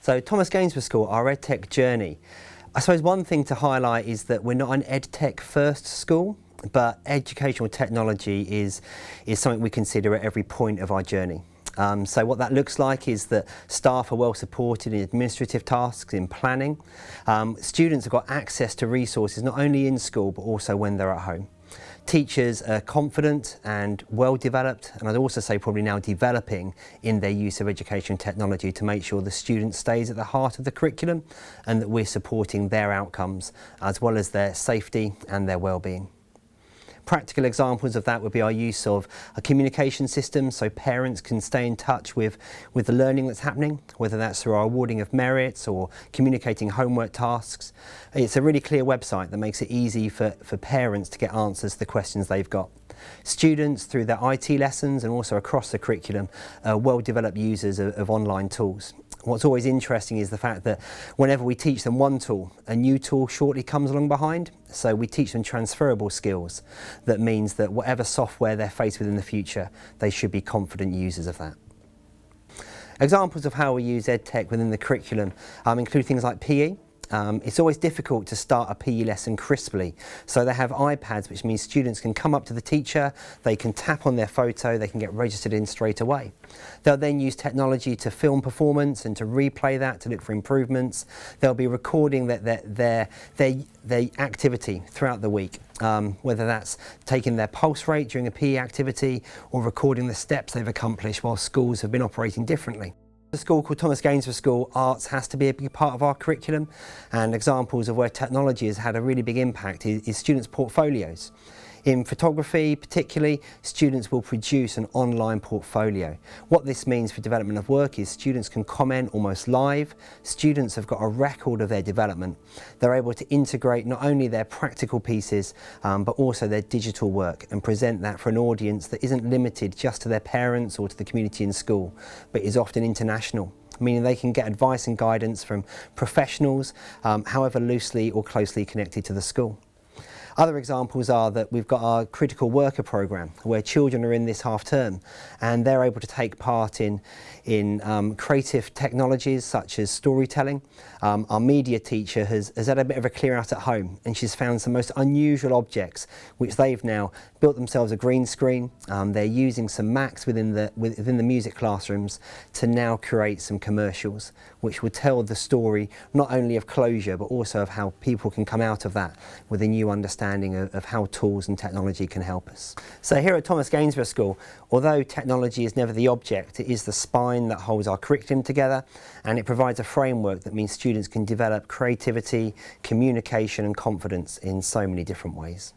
So Thomas Gainsborough School, our Edtech journey. I suppose one thing to highlight is that we're not an Edtech first school, but educational technology is something we consider at every point of our journey. So what that looks like is that staff are well supported in administrative tasks, in planning. Students have got access to resources not only in school but also when they're at home. Teachers are confident and well developed, and I'd also say probably now developing in their use of education technology to make sure the student stays at the heart of the curriculum and that we're supporting their outcomes as well as their safety and their well-being. Practical examples of that would be our use of a communication system so parents can stay in touch with the learning that's happening, whether that's through our awarding of merits or communicating homework tasks. It's a really clear website that makes it easy for parents to get answers to the questions they've got. Students, through their IT lessons and also across the curriculum, are well-developed users of online tools. What's always interesting is the fact that whenever we teach them one tool, a new tool shortly comes along behind. So we teach them transferable skills. That means that whatever software they're faced with in the future, they should be confident users of that. Examples of how we use EdTech within the curriculum include things like PE. It's always difficult to start a PE lesson crisply, so they have iPads, which means students can come up to the teacher, they can tap on their photo, they can get registered in straight away. They'll then use technology to film performance and to replay that to look for improvements. They'll be recording their activity throughout the week, whether that's taking their pulse rate during a PE activity or recording the steps they've accomplished while schools have been operating differently. A school called Thomas Gainsborough School, arts has to be a big part of our curriculum, and examples of where technology has had a really big impact is students' portfolios. In photography particularly, students will produce an online portfolio. What this means for development of work is students can comment almost live. Students have got a record of their development. They're able to integrate not only their practical pieces but also their digital work and present that for an audience that isn't limited just to their parents or to the community in school, but is often international, meaning they can get advice and guidance from professionals, however loosely or closely connected to the school. Other examples are that we've got our critical worker programme where children are in this half term and they're able to take part in creative technologies such as storytelling. Our media teacher has had a bit of a clear out at home, and she's found some most unusual objects which they've now built themselves a green screen. They're using some Macs within the music classrooms to now create some commercials which will tell the story not only of closure but also of how people can come out of that with a new understanding of how tools and technology can help us. So here at Thomas Gainsborough School, although technology is never the object, it is the spine that holds our curriculum together, and it provides a framework that means students can develop creativity, communication and confidence in so many different ways.